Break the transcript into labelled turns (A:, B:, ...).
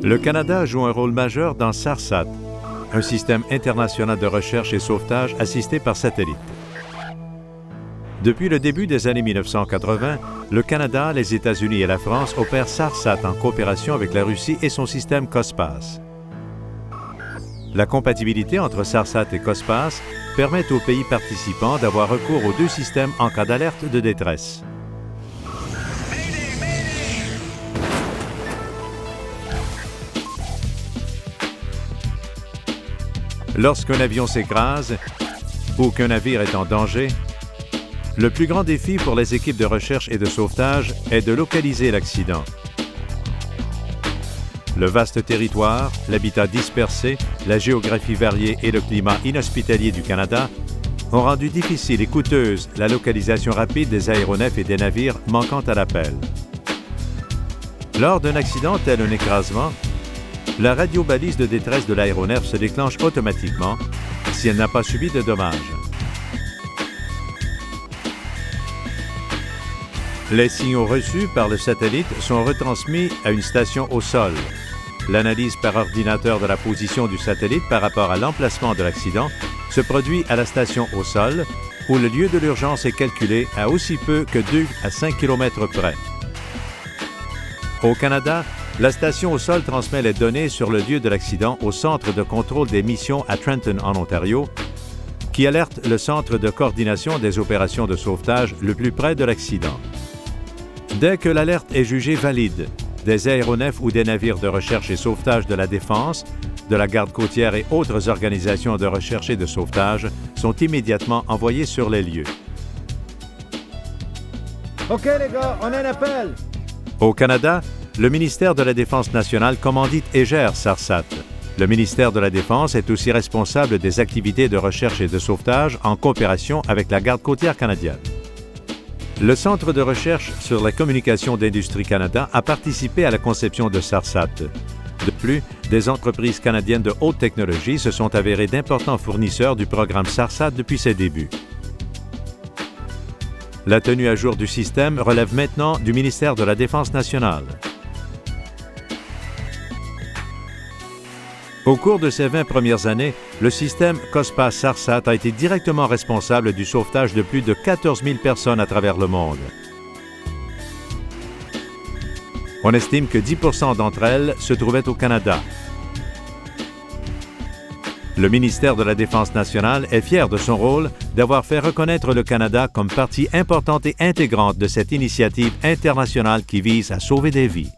A: Le Canada joue un rôle majeur dans SARSAT, un système international de recherche et sauvetage assisté par satellite. Depuis le début des années 1980, le Canada, les États-Unis et la France opèrent SARSAT en coopération avec la Russie et son système COSPAS. La compatibilité entre SARSAT et COSPAS permet aux pays participants d'avoir recours aux deux systèmes en cas d'alerte de détresse. Lorsqu'un avion s'écrase ou qu'un navire est en danger, le plus grand défi pour les équipes de recherche et de sauvetage est de localiser l'accident. Le vaste territoire, l'habitat dispersé, la géographie variée et le climat inhospitalier du Canada ont rendu difficile et coûteuse la localisation rapide des aéronefs et des navires manquant à l'appel. Lors d'un accident tel un écrasement, la radiobalise de détresse de l'aéronef se déclenche automatiquement si elle n'a pas subi de dommages. Les signaux reçus par le satellite sont retransmis à une station au sol. L'analyse par ordinateur de la position du satellite par rapport à l'emplacement de l'accident se produit à la station au sol, où le lieu de l'urgence est calculé à aussi peu que 2 à 5 km près. Au Canada, la station au sol transmet les données sur le lieu de l'accident au Centre de contrôle des missions à Trenton, en Ontario, qui alerte le Centre de coordination des opérations de sauvetage le plus près de l'accident. Dès que l'alerte est jugée valide, des aéronefs ou des navires de recherche et sauvetage de la Défense, de la Garde côtière et autres organisations de recherche et de sauvetage sont immédiatement envoyés sur les lieux.
B: OK les gars, on a un appel!
A: Au Canada, le ministère de la Défense nationale commandite et gère SARSAT. Le ministère de la Défense est aussi responsable des activités de recherche et de sauvetage en coopération avec la Garde côtière canadienne. Le Centre de recherche sur la communication d'Industrie Canada a participé à la conception de SARSAT. De plus, des entreprises canadiennes de haute technologie se sont avérées d'importants fournisseurs du programme SARSAT depuis ses débuts. La tenue à jour du système relève maintenant du ministère de la Défense nationale. Au cours de ces 20 premières années, le système COSPAS SARSAT a été directement responsable du sauvetage de plus de 14 000 personnes à travers le monde. On estime que 10 % d'entre elles se trouvaient au Canada. Le ministère de la Défense nationale est fier de son rôle d'avoir fait reconnaître le Canada comme partie importante et intégrante de cette initiative internationale qui vise à sauver des vies.